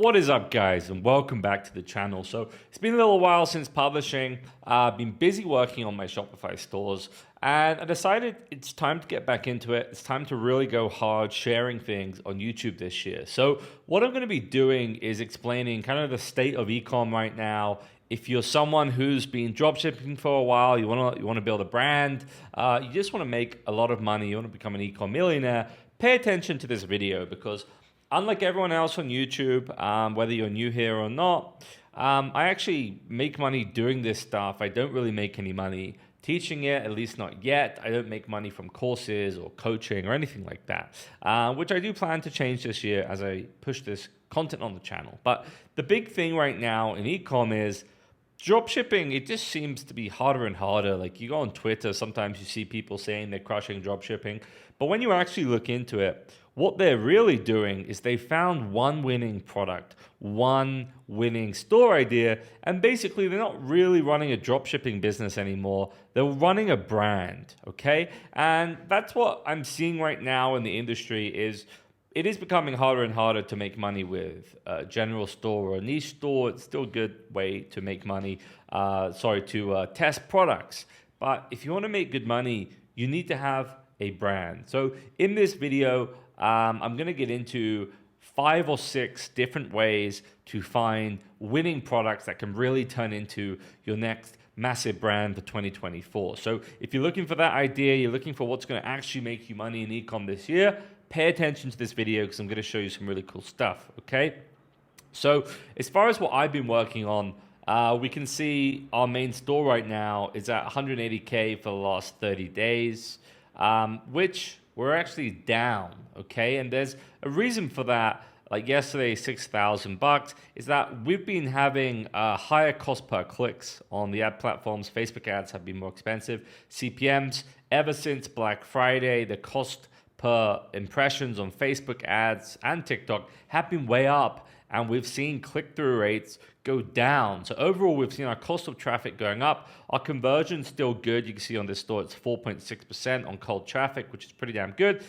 What is up, guys, and welcome back to the channel. So it's been a little while since publishing. I've been busy working on my Shopify stores, and I decided it's time to get back into it. It's time to really go hard sharing things on YouTube this year. So what I'm going to be doing is explaining kind of the state of ecom right now. If you're someone who's been dropshipping for a while, you want to build a brand, you just want to make a lot of money, you want to become an ecom millionaire, pay attention to this video because unlike everyone else on YouTube, whether you're new here or not, I actually make money doing this stuff. I don't really make any money teaching it, at least not yet. I don't make money from courses or coaching or anything like that, which I do plan to change this year as I push this content on the channel. But the big thing right now in ecom is dropshipping. It just seems to be harder and harder. Like you go on Twitter, sometimes you see people saying they're crushing dropshipping, but when you actually look into it, what they're really doing is they found one winning product, one winning store idea, and basically they're not really running a dropshipping business anymore. They're running a brand, okay? And that's what I'm seeing right now in the industry is it is becoming harder and harder to make money with a general store or a niche store. It's still a good way to make money, to test products. But if you want to make good money, you need to have a brand. So in this video, I'm going to get into 5 or 6 different ways to find winning products that can really turn into your next massive brand for 2024. So if you're looking for that idea, you're looking for what's going to actually make you money in ecom this year, pay attention to this video because I'm going to show you some really cool stuff, okay? So as far as what I've been working on, we can see our main store right now is at 180K for the last 30 days, which we're actually down, okay? And there's a reason for that. Like yesterday, $6,000 is that we've been having higher cost per clicks on the ad platforms. Facebook ads have been more expensive. CPMs, ever since Black Friday, the cost per impressions on Facebook ads and TikTok have been way up, and we've seen click-through rates go down. So overall, we've seen our cost of traffic going up. Our conversion's still good. You can see on this store, it's 4.6% on cold traffic, which is pretty damn good.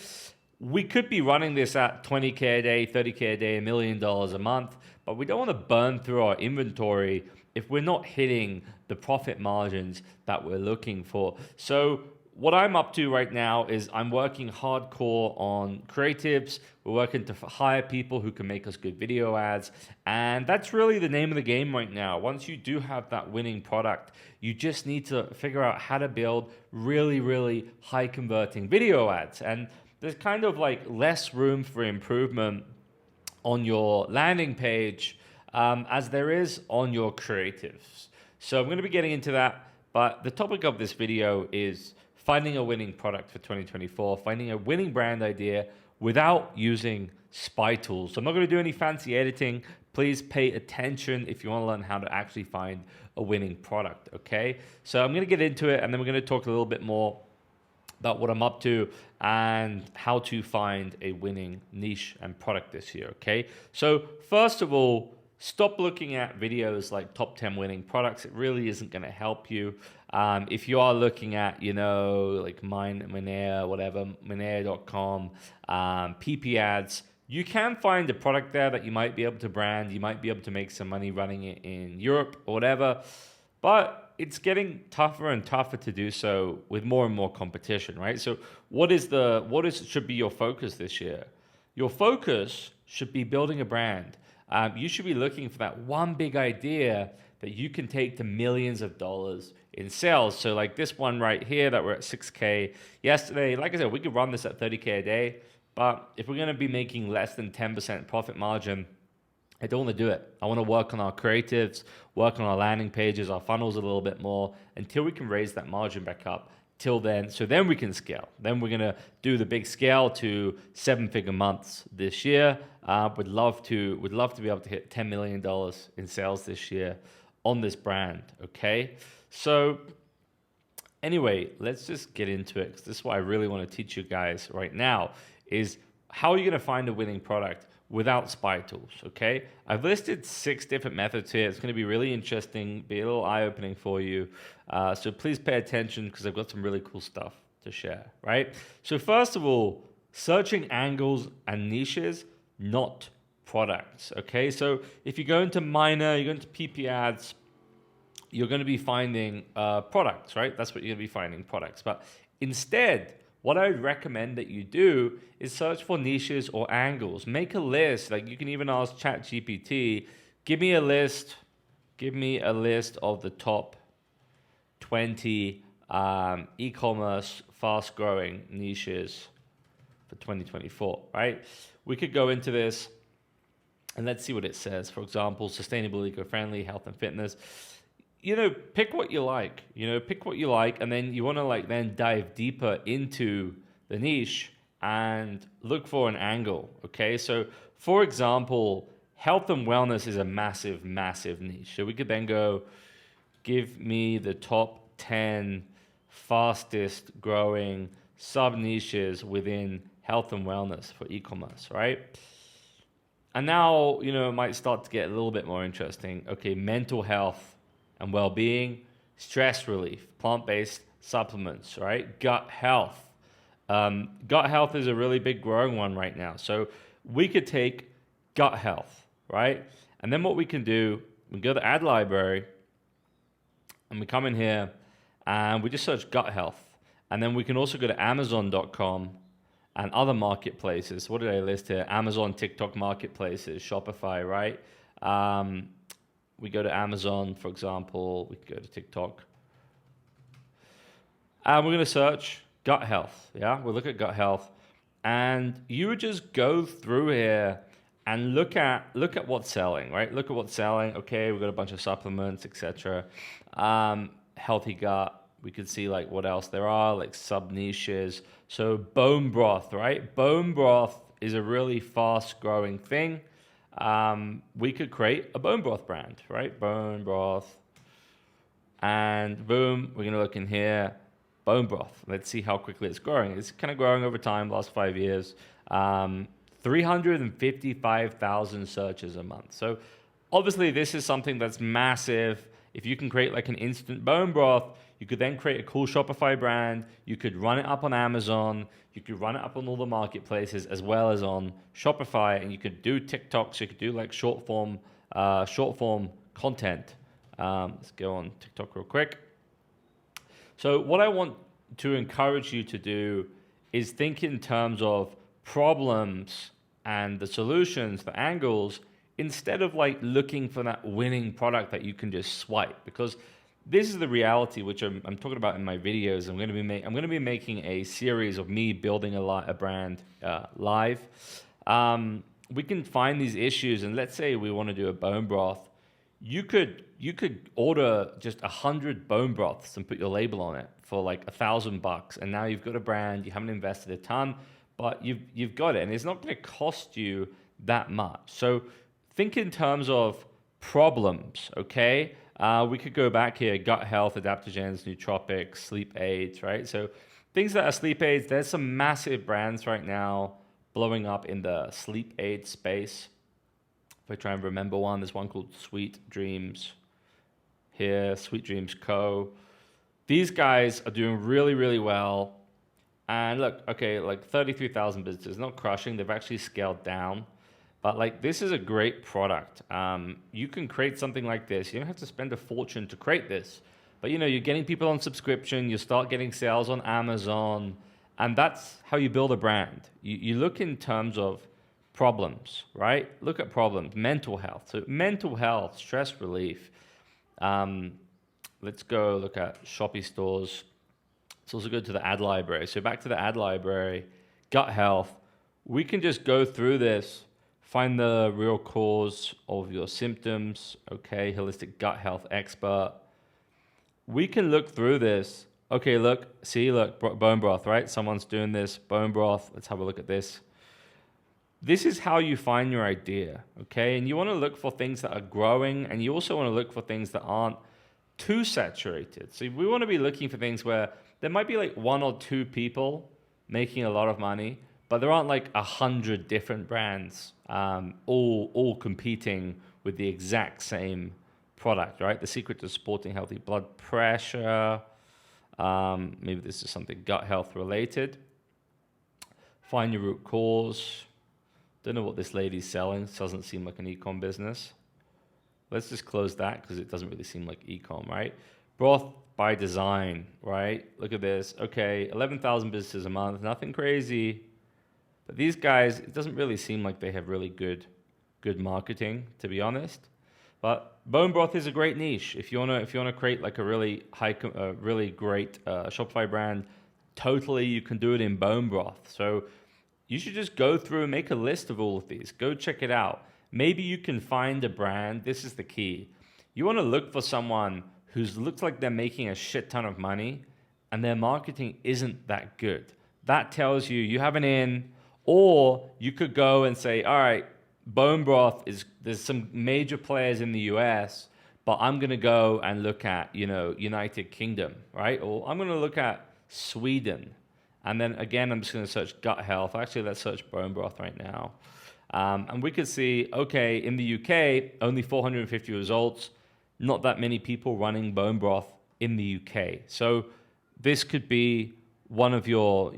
We could be running this at 20K a day, 30K a day, $1 million a month, but we don't want to burn through our inventory if we're not hitting the profit margins that we're looking for. So what I'm up to right now is I'm working hardcore on creatives. We're working to hire people who can make us good video ads. And that's really the name of the game right now. Once you do have that winning product, you just need to figure out how to build really, really high converting video ads. And there's kind of like less room for improvement on your landing page as there is on your creatives. So I'm going to be getting into that. But the topic of this video is finding a winning product for 2024, finding a winning brand idea without using spy tools. So I'm not going to do any fancy editing. Please pay attention if you want to learn how to actually find a winning product, okay? So I'm going to get into it, and then we're going to talk a little bit more about what I'm up to and how to find a winning niche and product this year, okay? So first of all, stop looking at videos like top 10 winning products. It really isn't going to help you. If you are looking at, like Monero.com, PP ads, you can find a product there that you might be able to brand. You might be able to make some money running it in Europe or whatever. But it's getting tougher and tougher to do so with more and more competition, right? So what should be your focus this year? Your focus should be building a brand. You should be looking for that one big idea that you can take to millions of dollars in sales. So like this one right here that we're at 6K yesterday, like I said, we could run this at 30K a day, but if we're gonna be making less than 10% profit margin, I don't want to do it. I want to work on our creatives, work on our landing pages, our funnels a little bit more until we can raise that margin back up. Till then, so then we can scale. Then we're gonna do the big scale to 7-figure months this year. Would love to be able to hit $10 million in sales this year on this brand. Okay, so anyway, let's just get into it. 'Cause this is what I really want to teach you guys right now is how are you gonna find a winning product without spy tools, okay? I've listed 6 different methods here. It's gonna be really interesting, be a little eye-opening for you. So please pay attention because I've got some really cool stuff to share, right? So first of all, searching angles and niches, not products. Okay, so if you go into minor, you go into PP ads, you're going to be finding products, right? That's what you're going to be finding, products. But instead, what I would recommend that you do is search for niches or angles. Make a list. Like you can even ask ChatGPT, give me a list of the top 20 e-commerce fast-growing niches for 2024, right? We could go into this and let's see what it says. For example, sustainable, eco-friendly, health and fitness. Pick what you like. Pick what you like, and then you want to then dive deeper into the niche and look for an angle. Okay, so for example, health and wellness is a massive, massive niche. So we could then go, give me the top 10 fastest growing sub niches within health and wellness for e-commerce, right? And now, it might start to get a little bit more interesting. Okay, mental health and well-being, stress relief, plant-based supplements, right? Gut health. Gut health is a really big growing one right now. So we could take gut health, right? And then what we can do, we go to ad library and we come in here and we just search gut health. And then we can also go to Amazon.com and other marketplaces. What did I list here? Amazon, TikTok marketplaces, Shopify, right? We go to Amazon, for example. We can go to TikTok. And we're going to search gut health. Yeah, we'll look at gut health. And you would just go through here and look at what's selling, right? Look at what's selling. Okay, we've got a bunch of supplements, etc. Healthy gut. We could see what else there are, sub niches. So bone broth, right? Bone broth is a really fast growing thing. We could create a bone broth brand, right? Bone broth. And boom, we're going to look in here, bone broth. Let's see how quickly it's growing. It's kind of growing over time, last 5 years. 355,000 searches a month. So obviously this is something that's massive. If you can create an instant bone broth, you could then create a cool Shopify brand. You could run it up on Amazon. You could run it up on all the marketplaces as well as on Shopify. And you could do TikToks. You could do short form content. Let's go on TikTok real quick. So what I want to encourage you to do is think in terms of problems and the solutions, the angles, instead of looking for that winning product that you can just swipe. Because this is the reality which I'm talking about in my videos. I'm going to be making a series of me building a brand live. We can find these issues, and let's say we want to do a bone broth. You could order just 100 bone broths and put your label on it for $1,000, and now you've got a brand. You haven't invested a ton, but you've got it, and it's not going to cost you that much. So think in terms of problems, okay? We could go back here, gut health, adaptogens, nootropics, sleep aids, right? So things that are sleep aids, there's some massive brands right now blowing up in the sleep aid space. If I try and remember one, there's one called Sweet Dreams here, Sweet Dreams Co. These guys are doing really, really well. And look, okay, 33,000 visitors, not crushing. They've actually scaled down. But this is a great product. You can create something like this. You don't have to spend a fortune to create this. But you're getting people on subscription. You start getting sales on Amazon. And that's how you build a brand. You look in terms of problems, right? Look at problems. Mental health. So mental health, stress relief. Let's go look at Shopee stores. Let's also go to the ad library. So back to the ad library, gut health. We can just go through this. Find the real cause of your symptoms. Okay, holistic gut health expert. We can look through this. Okay, look, bone broth, right? Someone's doing this, bone broth. Let's have a look at this. This is how you find your idea, okay? And you want to look for things that are growing, and you also want to look for things that aren't too saturated. So we want to be looking for things where there might be one or two people making a lot of money, but there aren't 100 different brands all competing with the exact same product, right? The secret to supporting healthy blood pressure. Maybe this is something gut health related. Find your root cause. Don't know what this lady's selling. This doesn't seem like an e-com business. Let's just close that because it doesn't really seem like e-com, right? Broth by design, right? Look at this. Okay, 11,000 businesses a month, nothing crazy. But these guys, it doesn't really seem like they have really good marketing, to be honest. But bone broth is a great niche. If you wanna create like a really really great Shopify brand, totally you can do it in bone broth. So you should just go through and make a list of all of these. Go check it out. Maybe you can find a brand. This is the key. You want to look for someone who looks like they're making a shit ton of money and their marketing isn't that good. That tells you have an in. Or you could go and say, all right, bone broth there's some major players in the US, but I'm going to go and look at, United Kingdom, right? Or I'm going to look at Sweden. And then again, I'm just going to search gut health. Actually, let's search bone broth right now. And we could see, okay, in the UK, only 450 results, not that many people running bone broth in the UK. So this could be one of your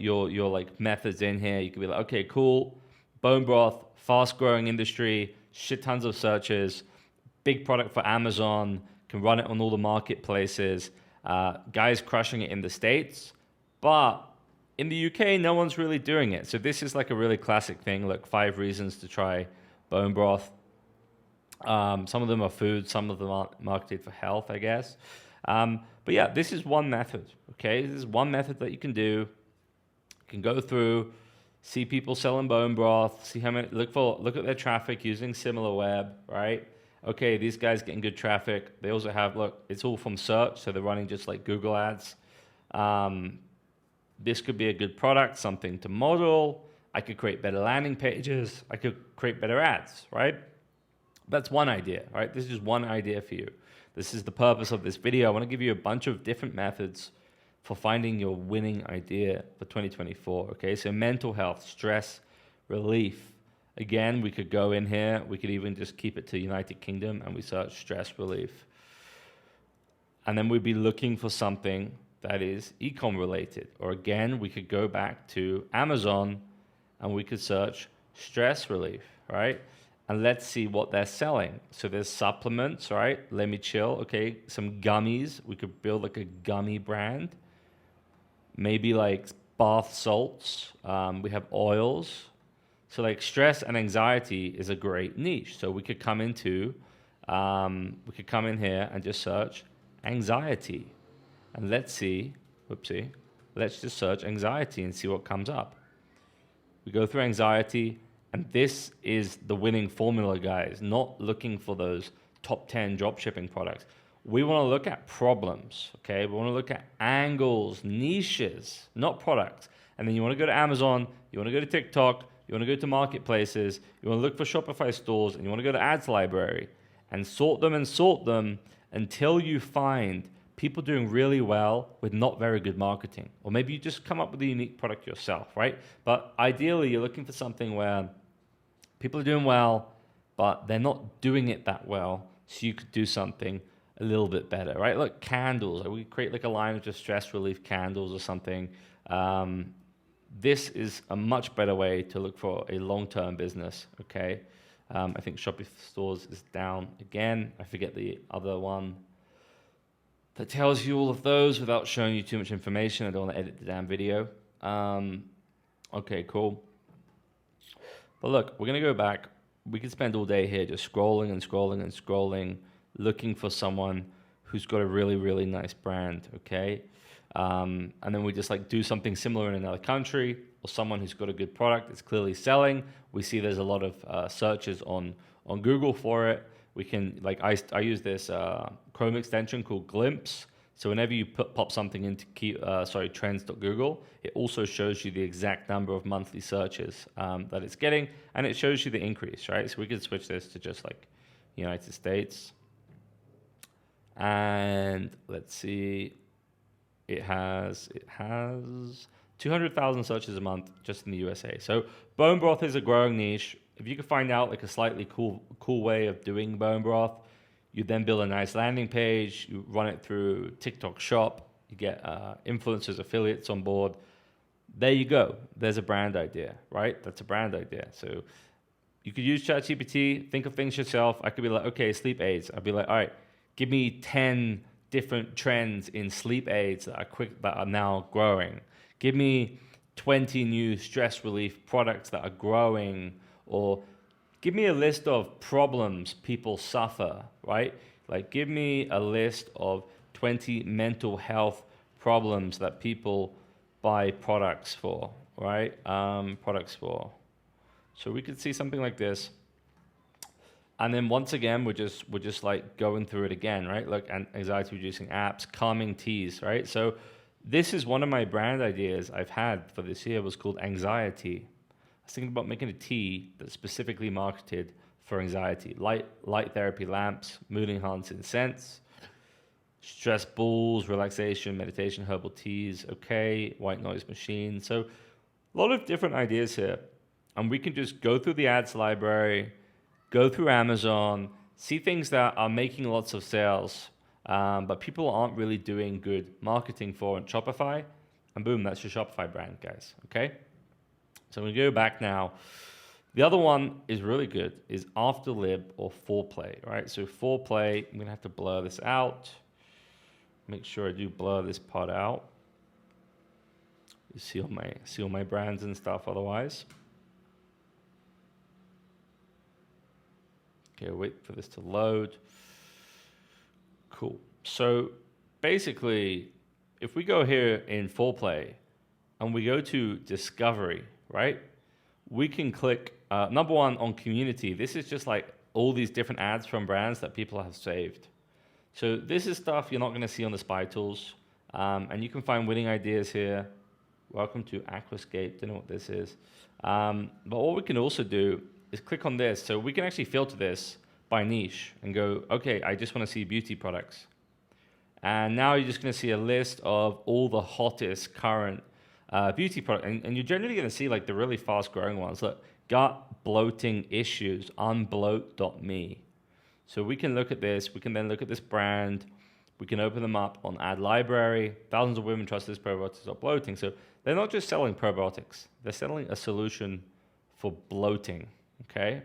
like methods in here. You could be like, okay, cool, bone broth, fast growing industry, shit tons of searches, big product for Amazon, can run it on all the marketplaces, guys crushing it in the States, but in the UK, no one's really doing it. So this is like a really classic thing, like 5 reasons to try bone broth. Some of them are food, some of them are marketed for health, I guess. But yeah, this is one method, okay? This is one method that you can do. You can go through, see people selling bone broth, see how many, look at their traffic using SimilarWeb, right? Okay, these guys getting good traffic. They also have, look, it's all from search, so they're running just like Google ads. This could be a good product, something to model. I could create better landing pages. I could create better ads, right? That's one idea, right? This is just one idea for you. This is the purpose of this video. I want to give you a bunch of different methods for finding your winning idea for 2024, okay? So mental health, stress, relief. Again, we could go in here. We could even just keep it to United Kingdom and we search stress relief. And then we'd be looking for something that is e-com related. Or again, we could go back to Amazon and we could search stress relief, right? And let's see what they're selling. So there's supplements, right? Let me chill. Okay, some gummies. We could build like a gummy brand. Maybe like bath salts. We have oils. So like stress and anxiety is a great niche. So we could come in here and just search anxiety. And let's see, let's just search anxiety and see what comes up. We go through anxiety. And this is the winning formula, guys, not looking for those top 10 dropshipping products. We want to look at problems, okay? We want to look at angles, niches, not products. And then you want to go to Amazon, you want to go to TikTok, you want to go to marketplaces, you want to look for Shopify stores, and you want to go to ads library and sort them until you find people doing really well with not very good marketing. Or maybe you just come up with a unique product yourself, right? But ideally, you're looking for something where people are doing well, but they're not doing it that well, so you could do something a little bit better, right? Look, candles. We create like a line of just stress relief candles or something. This is a much better way to look for a long-term business, okay? I think Shopify stores is down again. I forget the other one that tells you all of those without showing you too much information. I don't want to edit the damn video. Okay, cool. But look, we're going to go back. We could spend all day here just scrolling and scrolling and scrolling, looking for someone who's got a really, really nice brand, okay? And then we just like do something similar in another country, or someone who's got a good product that's clearly selling. We see there's a lot of searches on Google for it. We can, like, I use this Chrome extension called Glimpse. So whenever you pop something into trends.google, it also shows you the exact number of monthly searches that it's getting, and it shows you the increase, right? So we could switch this to just like United States. And let's see, it has 200,000 searches a month just in the USA. So bone broth is a growing niche. If you could find out like a slightly cool way of doing bone broth, you then build a nice landing page, you run it through TikTok Shop, you get influencers, affiliates on board. There you go. There's a brand idea, right? That's a brand idea. So You could use ChatGPT, think of things yourself. I could be like, okay, sleep aids. I'd be like, all right, give me 10 different trends in sleep aids that are now growing. Give me 20 new stress relief products that are growing, or give me a list of problems people suffer, right? Like, give me a list of 20 mental health problems that people buy products for, right? Products for. So we could see something like this. And then once again, we're just like going through it again, right? Look, anxiety reducing apps, calming teas, right? So this is one of my brand ideas I've had for this year, was called Anxiety. I was thinking about making a tea that's specifically marketed for anxiety. Light therapy lamps, mood enhancing scents, stress balls, relaxation, meditation, herbal teas, okay, white noise machine. So a lot of different ideas here. And we can just go through the ads library, go through Amazon, see things that are making lots of sales, but people aren't really doing good marketing for on Shopify. And boom, that's your Shopify brand, guys, okay? So I'm gonna go back now. The other one is really good, is Afterlib or Foreplay, right? So Foreplay, I'm gonna have to blur this out. Make sure I do blur this part out. You see all my brands and stuff otherwise. Okay, wait for this to load. Cool. So basically, if we go here in Foreplay and we go to Discovery, right? We can click, number one, on Community. This is just like all these different ads from brands that people have saved. So this is stuff you're not going to see on the spy tools. And you can find winning ideas here. Welcome to Aquascape. Don't know what this is. But what we can also do is click on this. So we can actually filter this by niche and go, okay, I just want to see beauty products. And now you're just going to see a list of all the hottest current beauty products. And you're generally going to see like the really fast growing ones. Look, gut bloating issues, unbloat.me. So we can look at this. We can then look at this brand. We can open them up on ad library. Thousands of women trust this probiotics are bloating. So they're not just selling probiotics. They're selling a solution for bloating, okay?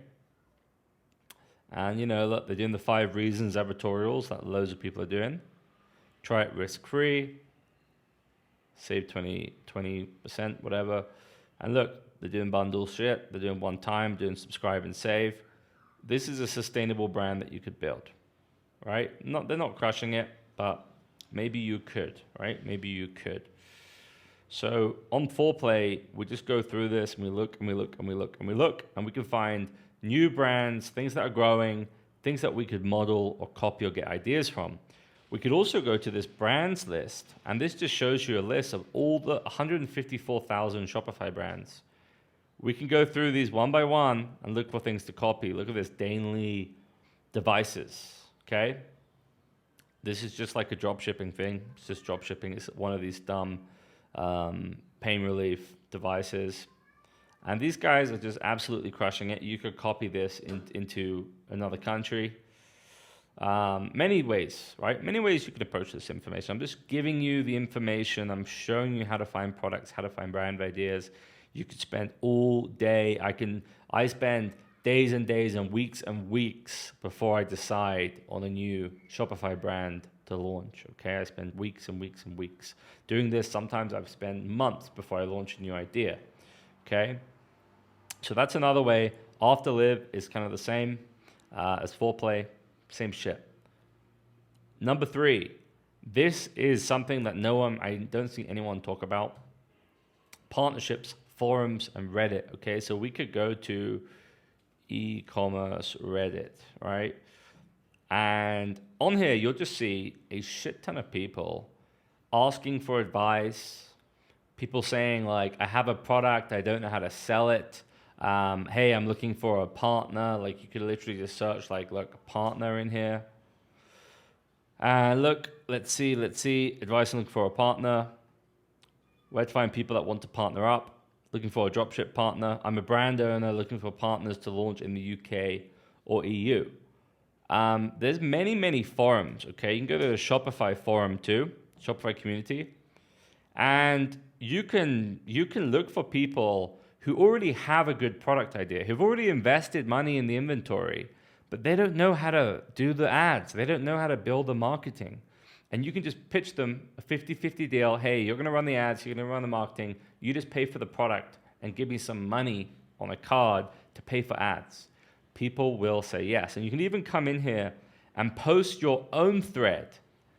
And, you know, look, they're doing the 5 reasons advertorials that loads of people are doing. Try it risk-free. Save 20%, whatever. And look, they're doing bundle shit. They're doing one time, doing subscribe and save. This is a sustainable brand that you could build, right? They're not crushing it, but maybe you could, right? Maybe you could. So on Foreplay, we just go through this and we look and we look and we look and we look, and we can find new brands, things that are growing, things that we could model or copy or get ideas from. We could also go to this brands list, and this just shows you a list of all the 154,000 Shopify brands. We can go through these one by one and look for things to copy. Look at this, Daily devices, okay? This is just like a drop shipping thing. It's just drop shipping. It's one of these dumb pain relief devices. And these guys are just absolutely crushing it. You could copy this into another country. Many ways, right? Many ways you can approach this information. I'm just giving you the information. I'm showing you how to find products, how to find brand ideas. You could spend all day. I spend days and days and weeks before I decide on a new Shopify brand to launch, okay? I spend weeks and weeks and weeks doing this. Sometimes I've spent months before I launch a new idea, okay? So that's another way. Afterlive is kind of the same as Foreplay, same shit. Number 3, this is something that I don't see anyone talk about. Partnerships, forums, and Reddit, okay? So we could go to e-commerce Reddit, right? And on here, you'll just see a shit ton of people asking for advice, people saying like, I have a product, I don't know how to sell it. Hey, I'm looking for a partner. Like you could literally just search like, look, partner in here. Look, let's see, advice on looking for a partner. Where to find people that want to partner up. Looking for a dropship partner. I'm a brand owner looking for partners to launch in the UK or EU. There's many forums, okay? You can go to the Shopify forum too, Shopify community. And you can look for people who already have a good product idea, who've already invested money in the inventory, but they don't know how to do the ads. They don't know how to build the marketing. And you can just pitch them a 50-50 deal. Hey, you're going to run the ads, you're going to run the marketing. You just pay for the product and give me some money on a card to pay for ads. People will say yes. And you can even come in here and post your own thread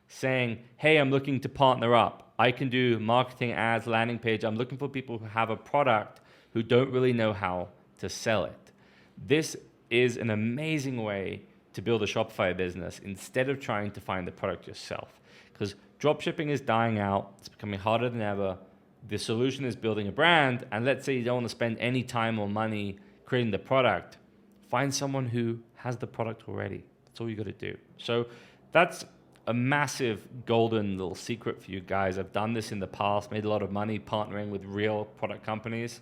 saying, hey, I'm looking to partner up. I can do marketing, ads, landing page. I'm looking for people who have a product who don't really know how to sell it. This is an amazing way to build a Shopify business instead of trying to find the product yourself. Because dropshipping is dying out. It's becoming harder than ever. The solution is building a brand. And let's say you don't want to spend any time or money creating the product. Find someone who has the product already. That's all you got to do. So that's a massive golden little secret for you guys. I've done this in the past, made a lot of money partnering with real product companies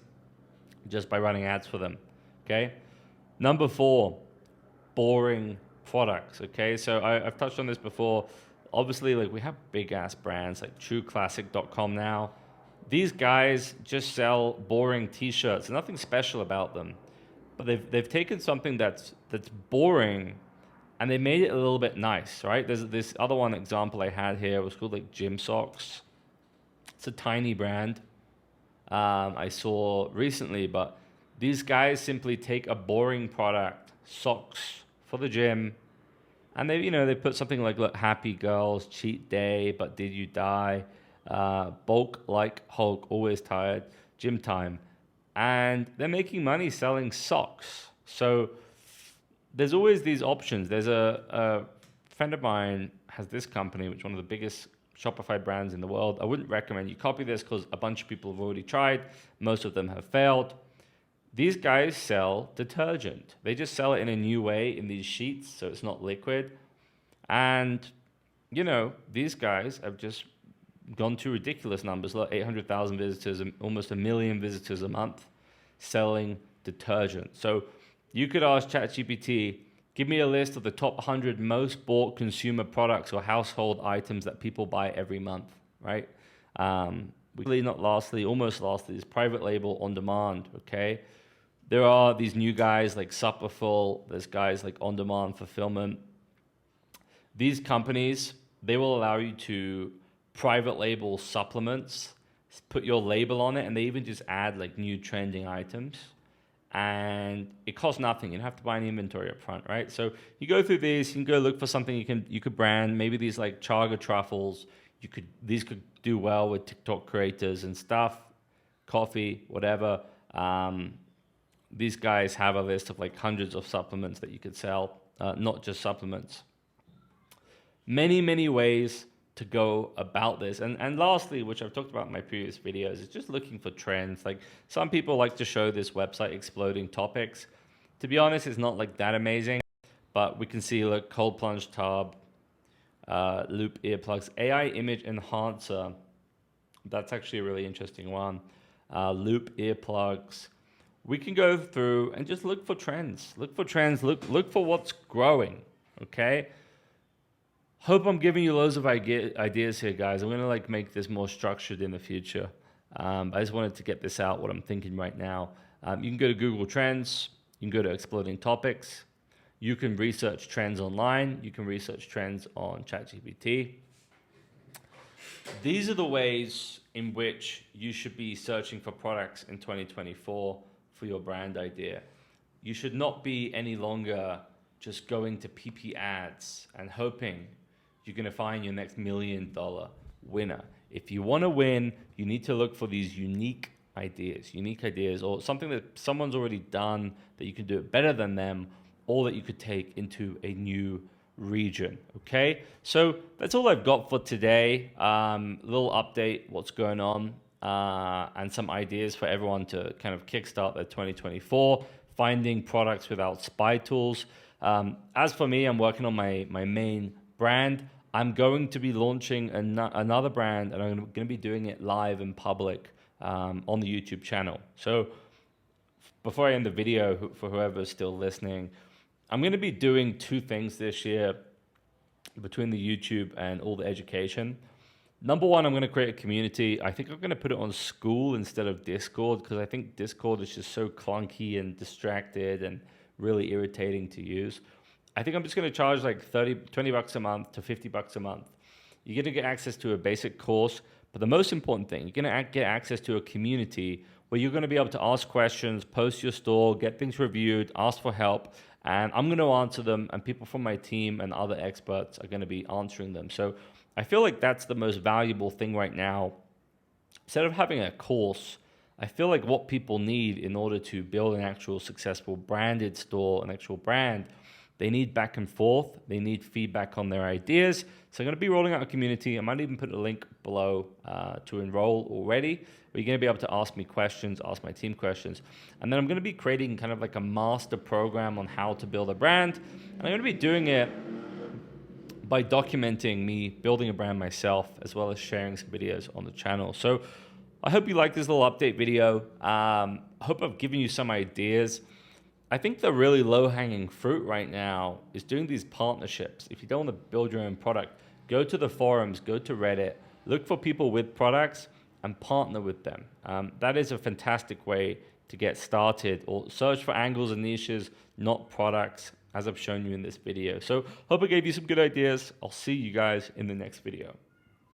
just by running ads for them. Okay. Number 4, boring products. Okay. So I've touched on this before. Obviously, like we have big ass brands like trueclassic.com now. These guys just sell boring t-shirts, nothing special about them. But they've taken something that's boring and they made it a little bit nice, right? There's this other one example I had here. It was called like Gym Socks. It's a tiny brand I saw recently, but these guys simply take a boring product, socks for the gym, and they put something like, look, happy girls, cheat day, but did you die? Bulk like Hulk, always tired, gym time. And they're making money selling socks. So there's always these options. There's a friend of mine has this company, which is one of the biggest Shopify brands in the world. I wouldn't recommend you copy this because a bunch of people have already tried. Most of them have failed. These guys sell detergent. They just sell it in a new way in these sheets, so it's not liquid. And, these guys have just gone to ridiculous numbers, like 800,000 visitors, almost 1 million visitors a month selling detergent. So you could ask ChatGPT, give me a list of the top 100 most bought consumer products or household items that people buy every month, right? Almost lastly, is private label on demand, okay? There are these new guys like Superfull, there's guys like On Demand Fulfillment. These companies, they will allow you to private label supplements, put your label on it, and they even just add like new trending items. And it costs nothing. You don't have to buy any inventory up front, right? So you go through these, you can go look for something you could brand. Maybe these like chaga truffles, these could do well with TikTok creators and stuff, coffee, whatever. These guys have a list of like hundreds of supplements that you could sell, not just supplements. Many, many ways to go about this. And lastly, which I've talked about in my previous videos, is just looking for trends. Like some people like to show this website exploding topics. To be honest, it's not like that amazing, but we can see like cold plunge tub, loop earplugs, AI image enhancer. That's actually a really interesting one. Loop earplugs. We can go through and just look for trends. Look for what's growing, okay? Hope I'm giving you loads of ideas here, guys. I'm going to like make this more structured in the future. I just wanted to get this out, what I'm thinking right now. You can go to Google Trends. You can go to Exploding Topics. You can research trends online. You can research trends on ChatGPT. These are the ways in which you should be searching for products in 2024 for your brand idea. You should not be any longer just going to PP ads and hoping you're going to find your next $1 million winner. If you want to win, you need to look for these unique ideas or something that someone's already done that you can do it better than them, or that you could take into a new region. Okay, so that's all I've got for today. Little update, what's going on, and some ideas for everyone to kind of kickstart their 2024, finding products without spy tools. As for me, I'm working on my main brand. I'm going to be launching another brand, and I'm going to be doing it live in public on the YouTube channel. So before I end the video, for whoever's still listening, I'm going to be doing 2 things this year between the YouTube and all the education. Number one, I'm going to create a community. I think I'm going to put it on Skool instead of Discord because I think Discord is just so clunky and distracted and really irritating to use. I think I'm just going to charge like 20 bucks a month to 50 bucks a month. You're going to get access to a basic course, but the most important thing, you're going to get access to a community where you're going to be able to ask questions, post your store, get things reviewed, ask for help, and I'm going to answer them, and people from my team and other experts are going to be answering them. So I feel like that's the most valuable thing right now. Instead of having a course, I feel like what people need in order to build an actual successful branded store, an actual brand, they need back and forth. They need feedback on their ideas. So I'm going to be rolling out a community. I might even put a link below to enroll already. Where you're going to be able to ask me questions, ask my team questions. And then I'm going to be creating kind of like a master program on how to build a brand. And I'm going to be doing it by documenting me building a brand myself, as well as sharing some videos on the channel. So I hope you like this little update video. I hope I've given you some ideas. I think the really low-hanging fruit right now is doing these partnerships. If you don't want to build your own product, go to the forums, go to Reddit, look for people with products and partner with them. That is a fantastic way to get started, or search for angles and niches, not products, as I've shown you in this video. So hope I gave you some good ideas. I'll see you guys in the next video.